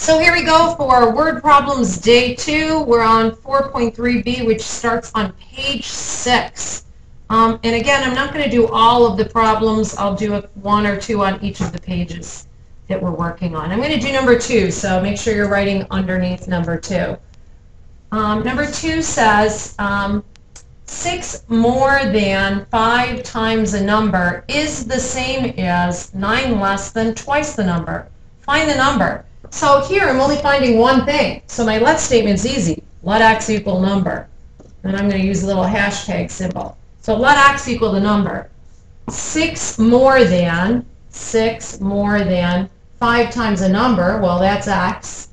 So here we go for word problems day 2. We're on 4.3b, which starts on page 6. And again, I'm not going to do all of the problems. I'll do one or two on each of the pages that we're working on. I'm going to do number 2, so make sure you're writing underneath number 2. Number 2 says 6 more than 5 times a number is the same as 9 less than twice the number. Find the number. So here I'm only finding one thing. So my let statement is easy. Let x equal number. And I'm going to use a little hashtag symbol. So let x equal the number. 6 more than 5 times a number, well that's x.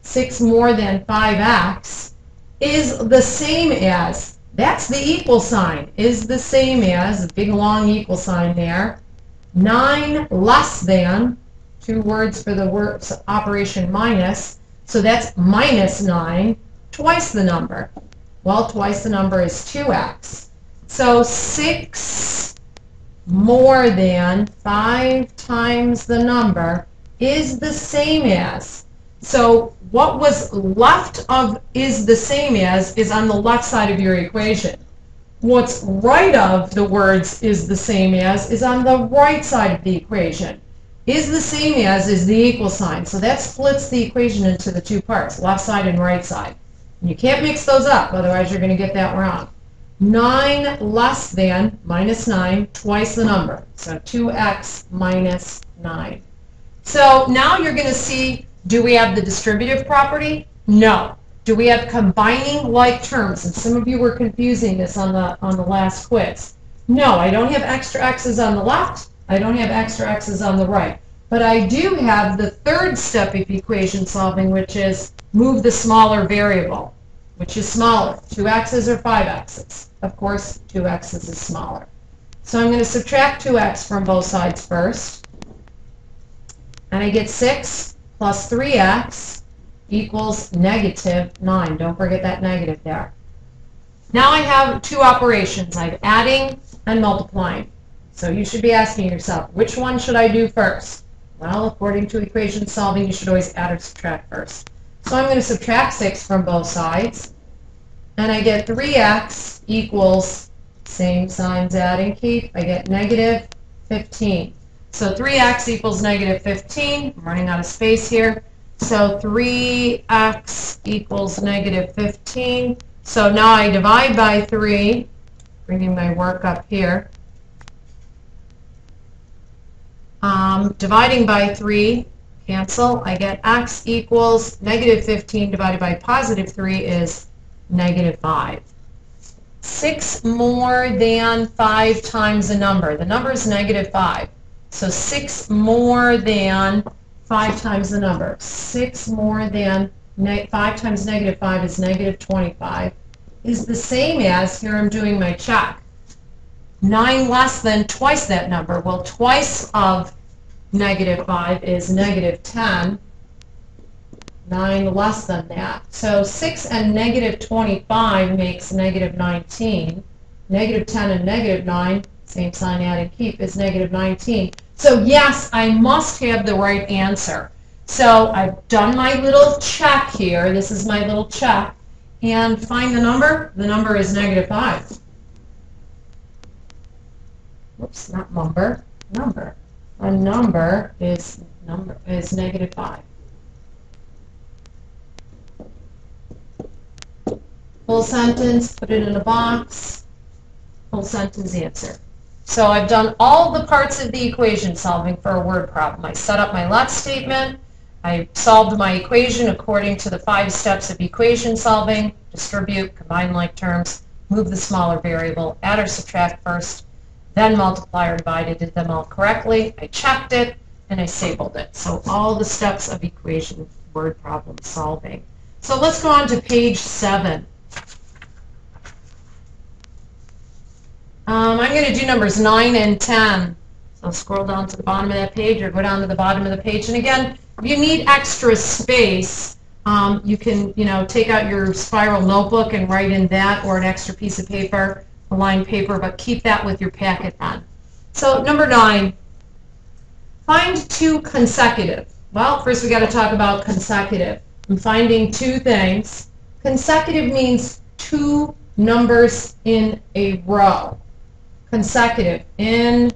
6 more than 5x is the same as, that's the equal sign, is the same as, a big long equal sign there. 9 less than, 2 words for the word operation minus, so that's minus 9, twice the number. Well, twice the number is 2x. So 6 more than 5 times the number is the same as. So what was left of is the same as is on the left side of your equation. What's right of the words is the same as is on the right side of the equation. Is the same as is the equal sign. So that splits the equation into the two parts, left side and right side. And you can't mix those up, otherwise you're going to get that wrong. 9 less than, minus 9, twice the number. So 2x minus 9. So now you're going to see, do we have the distributive property? No. Do we have combining like terms? And some of you were confusing this on the last quiz. No, I don't have extra x's on the left. I don't have extra x's on the right. But I do have the third step of equation solving, which is move the smaller variable. Which is smaller, 2x's or 5x's? Of course, 2x's is smaller. So I'm going to subtract 2x from both sides first. And I get 6 plus 3x equals negative 9. Don't forget that negative there. Now I have two operations. I have adding and multiplying. So you should be asking yourself, which one should I do first? Well, according to equation solving, you should always add or subtract first. So I'm going to subtract 6 from both sides. And I get 3x equals, same signs add and keep, I get negative 15. So 3x equals negative 15. I'm running out of space here. So 3x equals negative 15. So now I divide by 3, bringing my work up here. Dividing by 3, cancel. I get x equals negative 15 divided by positive 3 is negative 5. 6 more than 5 times a number. The number is negative 5. So 6 more than 5 times the number. 6 more than 5 times negative 5 is negative 25. Is the same as, here I'm doing my check, 9 less than twice that number. Well, twice of negative 5 is negative 10. 9 less than that. So 6 and negative 25 makes negative 19. Negative 10 and negative 9, same sign add and keep, is negative 19. So yes, I must have the right answer. So I've done my little check here. This is my little check. And find the number. The number is negative 5. Whoops, not number. Number. A number is negative 5. Full sentence, put it in a box. Full sentence answer. So I've done all the parts of the equation solving for a word problem. I set up my let statement. I solved my equation according to the 5 steps of equation solving. Distribute, combine like terms, move the smaller variable, add or subtract first, then multiply or divide. I did them all correctly. I checked it, and I stapled it. So all the steps of equation word problem solving. So let's go on to page 7. I'm going to do numbers 9 and 10. So scroll down to the bottom of that page or go down to the bottom of the page. And again, if you need extra space, you can take out your spiral notebook and write in that or an extra piece of paper, a lined paper, but keep that with your packet on. So number 9, find 2 consecutive. Well, first we got to talk about consecutive. I'm finding two things. Consecutive means two numbers in a row. Consecutive, in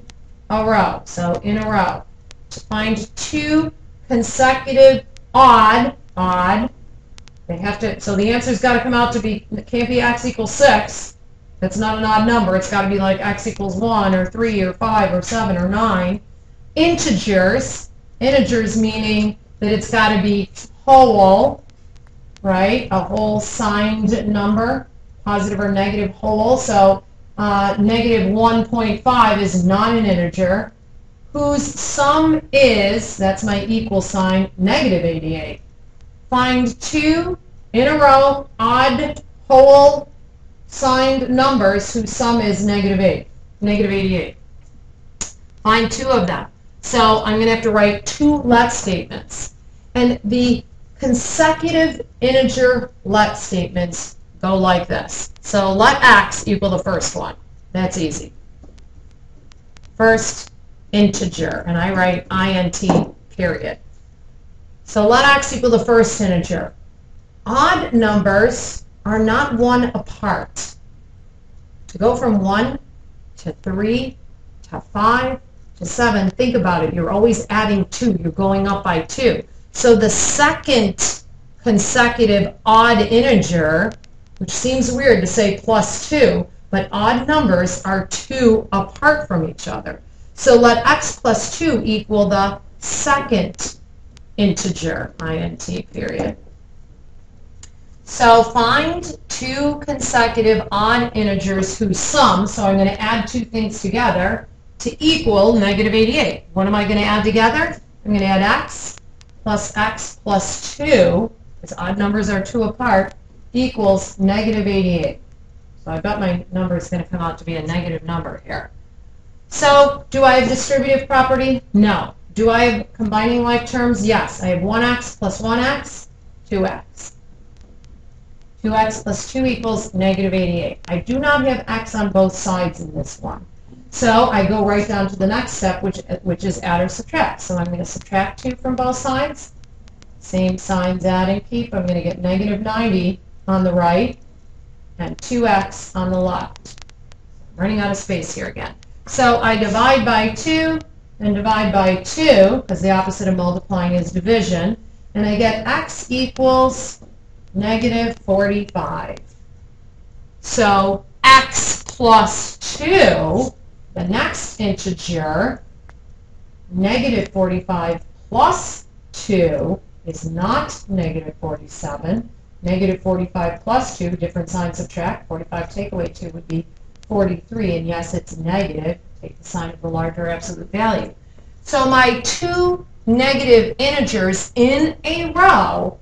a row. So in a row. To find two consecutive odd, they have to, so the answer's got to come out to be, it can't be x equals 6. That's not an odd number. It's got to be like x equals 1 or 3 or 5 or 7 or 9. Integers meaning that it's got to be whole, right? A whole signed number, positive or negative whole. So negative 1.5 is not an integer, whose sum is, that's my equal sign, negative 88. Find two in a row odd whole signed numbers whose sum is negative 88. Find two of them. So I'm going to have to write two let statements. And the consecutive integer let statements go like this. So let x equal the first one. That's easy. First integer, and I write int period. So let x equal the first integer. Odd numbers are not 1 apart. To go from 1 to 3 to 5 to 7, think about it. You're always adding 2. You're going up by 2. So the second consecutive odd integer, which seems weird to say plus 2, but odd numbers are 2 apart from each other. So let x plus 2 equal the second integer, int period. So find two consecutive odd integers whose sum, so I'm going to add two things together, to equal negative 88. What am I going to add together? I'm going to add x plus 2, because odd numbers are 2 apart, equals negative 88. So I bet my number is going to come out to be a negative number here. So do I have distributive property? No. Do I have combining like terms? Yes. I have 1x plus 1x, 2x. 2x plus 2 equals negative 88. I do not have x on both sides in this one. So I go right down to the next step, which is add or subtract. So I'm going to subtract 2 from both sides. Same signs, add and keep. I'm going to get negative 90 on the right and 2x on the left. I'm running out of space here again. So I divide by 2 and divide by 2, because the opposite of multiplying is division, and I get x equals negative 45. So x plus 2, the next integer, negative 45 plus 2 is not negative 47. Negative 45 plus 2, different sign subtract. 45 take away 2 would be 43, and yes, it's negative. Take the sign of the larger absolute value. So my two negative integers in a row,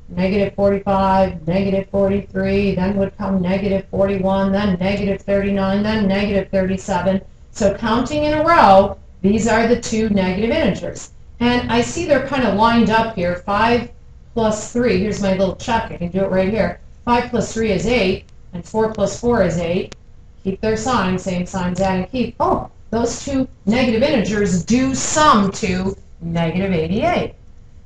negative 45, negative 43, then would come negative 41, then negative 39, then negative 37. So counting in a row, these are the two negative integers. And I see they're kind of lined up here. 5 plus 3, here's my little check. I can do it right here. 5 plus 3 is 8, and 4 plus 4 is 8. Keep their signs, same signs, add and keep. Oh, those two negative integers do sum to negative 88.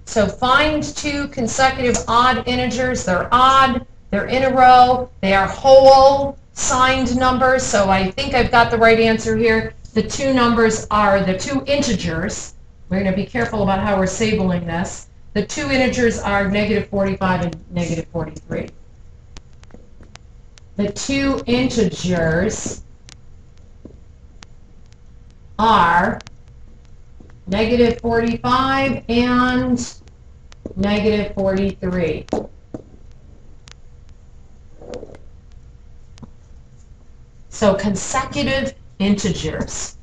So find two consecutive odd integers. They're odd, they're in a row, they are whole signed numbers. So I think I've got the right answer here. The two numbers are the two integers. We're going to be careful about how we're sabling this. The two integers are negative 45 and negative 43. The two integers are negative 45 and negative 43. So consecutive integers.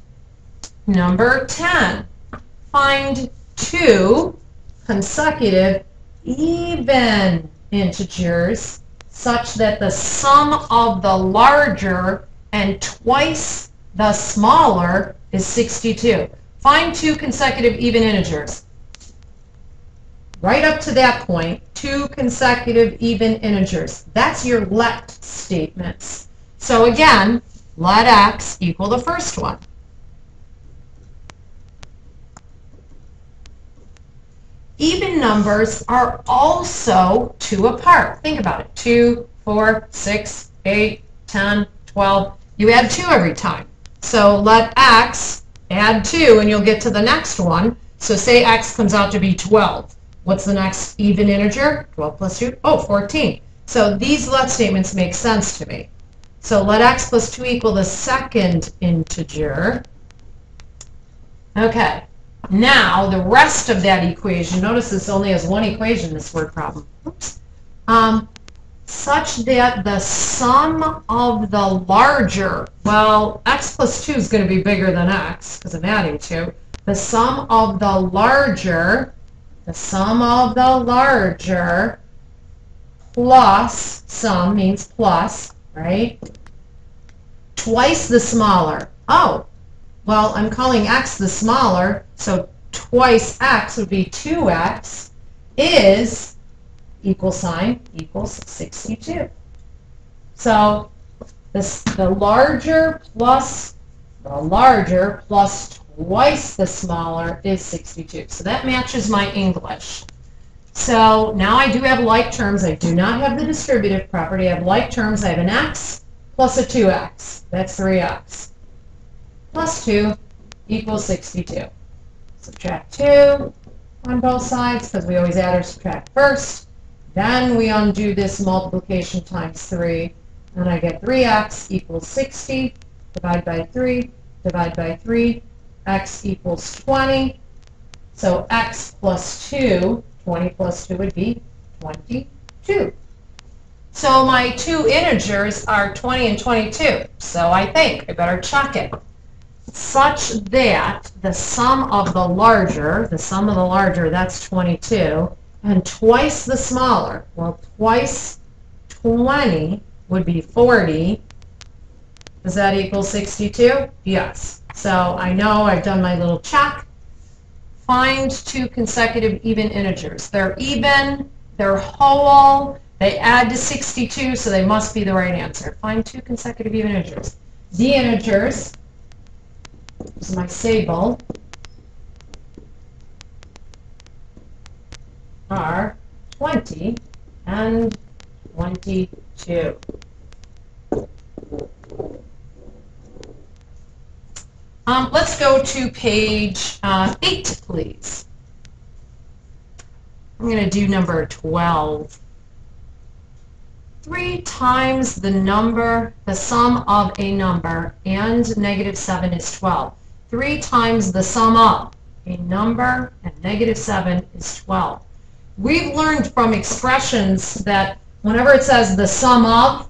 Number 10. Find two consecutive even integers such that the sum of the larger and twice the smaller is 62. Find two consecutive even integers. Right up to that point, two consecutive even integers. That's your let statements. So again, let x equal the first one. even numbers are also 2 apart. Think about it. 2, 4, 6, 8, 10, 12. You add 2 every time. So let x add 2 and you'll get to the next one. So say x comes out to be 12. What's the next even integer? 12 plus 2? Oh, 14. So these let statements make sense to me. So let x plus 2 equal the second integer. Okay. Now, the rest of that equation, notice this only has one equation, this word problem. Oops. Such that the sum of the larger, well, x plus 2 is going to be bigger than x, because I'm adding 2. The sum of the larger plus, sum means plus, right? Twice the smaller. Oh, well, I'm calling x the smaller, so twice x would be 2x is equal sign equals 62. So the larger plus twice the smaller is 62. So that matches my English. So now I do have like terms. I do not have the distributive property. I have like terms. I have an x plus a 2x. That's 3x. Plus 2 equals 62. Subtract 2 on both sides because we always add or subtract first. Then we undo this multiplication times 3, and I get 3x equals 60. Divide by 3, divide by 3, x equals 20. So x plus 2, 20 plus 2 would be 22. So my two integers are 20 and 22. So I think I better check it. Such that the sum of the larger, that's 22, and twice the smaller, well, twice 20 would be 40. Does that equal 62? Yes. So I know I've done my little check. Find two consecutive even integers. They're even, they're whole, they add to 62, so they must be the right answer. Find two consecutive even integers. The integers, this is my Sable, are 20 and 22. Let's go to page 8, please. I'm going to do number 12. 3 times the number, the sum of a number, and negative 7 is 12. 3 times the sum of a number and negative 7 is 12. We've learned from expressions that whenever it says the sum of,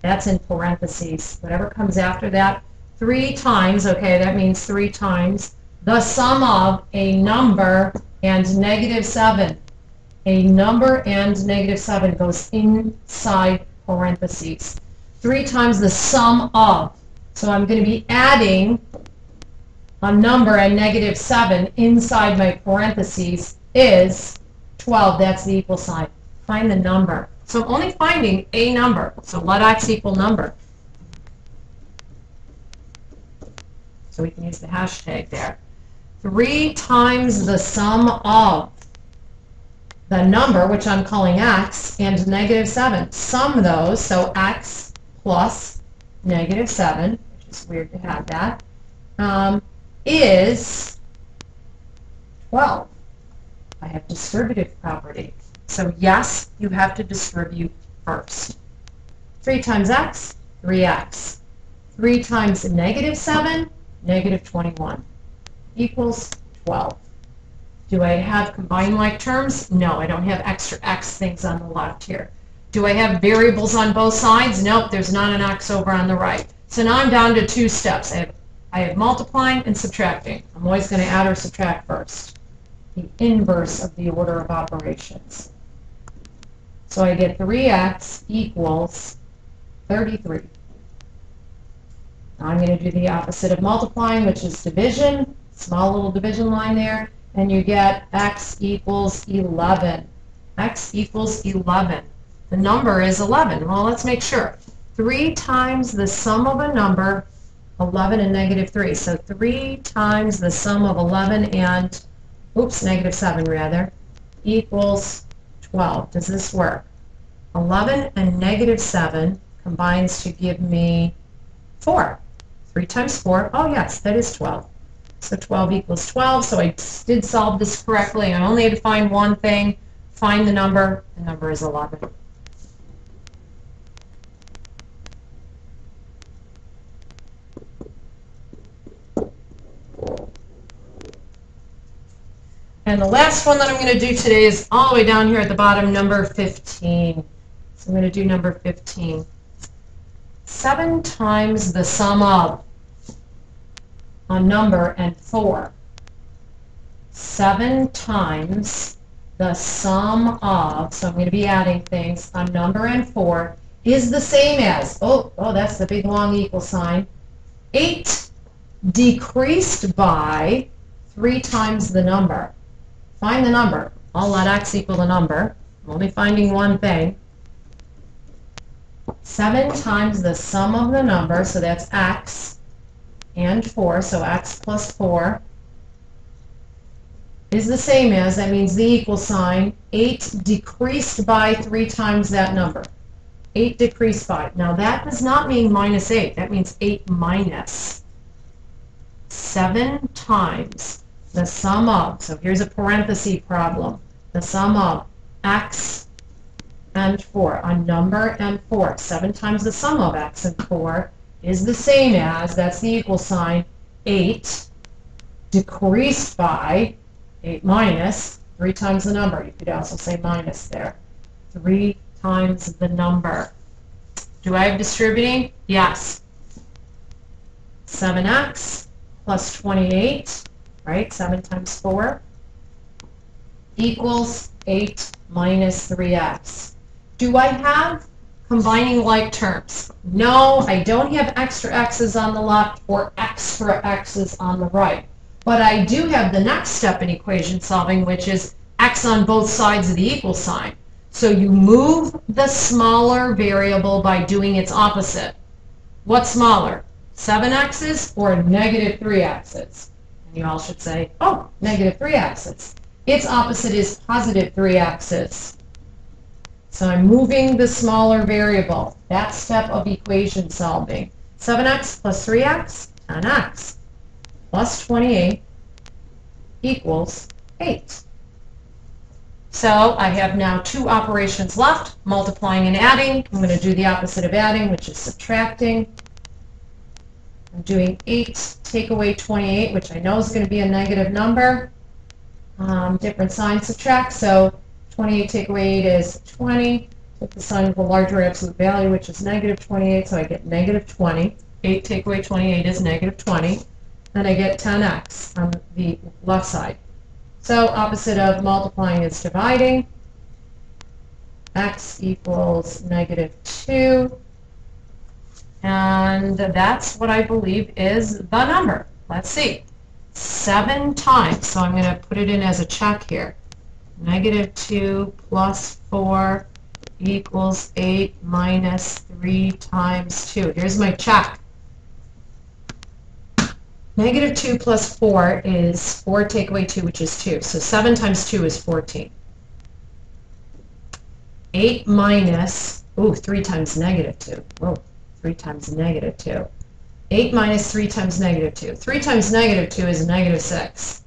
that's in parentheses. Whatever comes after that, 3 times, okay, that means 3 times the sum of a number and negative 7. A number and negative 7 goes inside parentheses. 3 times the sum of. So I'm going to be adding a number and negative 7 inside my parentheses is 12. That's the equal sign. Find the number. So I'm only finding a number. So let x equal number. So we can use the hashtag there. 3 times the sum of the number, which I'm calling x, and negative 7. Sum those, so x plus negative 7, which is weird to have that, is 12. I have distributive property. So yes, you have to distribute first. 3 times x, 3x. 3 times negative 7, negative 21, equals 12. Do I have combined like terms? No, I don't have extra x things on the left here. Do I have variables on both sides? Nope, there's not an x over on the right. So now I'm down to 2 steps. I have multiplying and subtracting. I'm always going to add or subtract first. The inverse of the order of operations. So I get 3x equals 33. Now I'm going to do the opposite of multiplying, which is division. Small little division line there. And you get x equals 11. X equals 11. The number is 11. Well, let's make sure. 3 times the sum of a number, 11 and negative 3. So 3 times the sum of 11 and, oops, negative 7 rather, equals 12. Does this work? 11 and negative 7 combines to give me 4. 3 times 4, oh yes, that is 12. So 12 equals 12, so I did solve this correctly. I only had to find one thing, find the number is 11. And the last one that I'm going to do today is all the way down here at the bottom, number 15. So I'm going to do number 15. 7 times the sum of a number and 4. 7 times the sum of, so I'm going to be adding things, a number and 4 is the same as, oh, that's the big long equal sign, 8 decreased by 3 times the number. Find the number. I'll let x equal the number. I'm only finding one thing. 7 times the sum of the number, so that's x, and 4, so x plus 4, is the same as, that means the equal sign, 8 decreased by 3 times that number. 8 decreased by. Now that does not mean minus 8. That means 8 minus. 7 times the sum of, so here's a parenthesis problem, the sum of x and 4, a number and 4. 7 times the sum of x and 4 is the same as, that's the equal sign, 8 decreased by, 8 minus, 3 times the number. You could also say minus there. 3 times the number. Do I have distributing? Yes. 7x plus 28, right? 7 times 4 equals 8 minus 3x. Do I have combining like terms? No, I don't have extra x's on the left or extra x's on the right. But I do have the next step in equation solving, which is x on both sides of the equal sign. So you move the smaller variable by doing its opposite. What's smaller? 7x's or negative 3x's? And you all should say, oh, negative 3x's. Its opposite is positive 3x's. So I'm moving the smaller variable. That step of equation solving. 7x plus 3x, 10x, plus 28 equals 8. So I have now 2 operations left, multiplying and adding. I'm going to do the opposite of adding, which is subtracting. I'm doing 8 take away 28, which I know is going to be a negative number. Different sign, subtract. So 28 take away 8 is 20. Take the sign of the larger absolute value, which is negative 28, so I get negative 20. 8 take away 28 is negative 20. Then I get 10x on the left side. So opposite of multiplying is dividing. X equals negative 2. And that's what I believe is the number. Let's see. 7 times, so I'm going to put it in as a check here. Negative 2 plus 4 equals 8 minus 3 times 2. Here's my check. Negative 2 plus 4 is 4 take away 2, which is 2. So 7 times 2 is 14. 8 minus, 3 times negative 2. Whoa, 3 times negative 2. 8 minus 3 times negative 2. 3 times negative 2 is negative 6.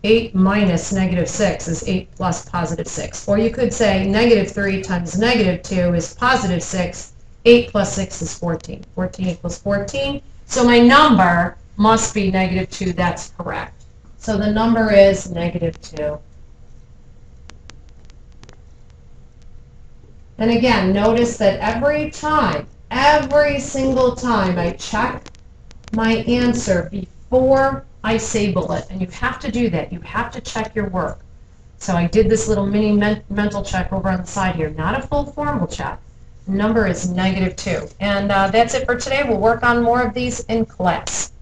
8 minus negative 6 is 8 plus positive 6. Or you could say negative 3 times negative 2 is positive 6. 8 plus 6 is 14. 14 equals 14. So my number must be negative 2. That's correct. So the number is negative 2. And again, notice that every single time I check my answer before I say bullet, and you have to do that. You have to check your work. So I did this little mini mental check over on the side here, not a full formal check. The number is negative 2. And that's it for today. We'll work on more of these in class.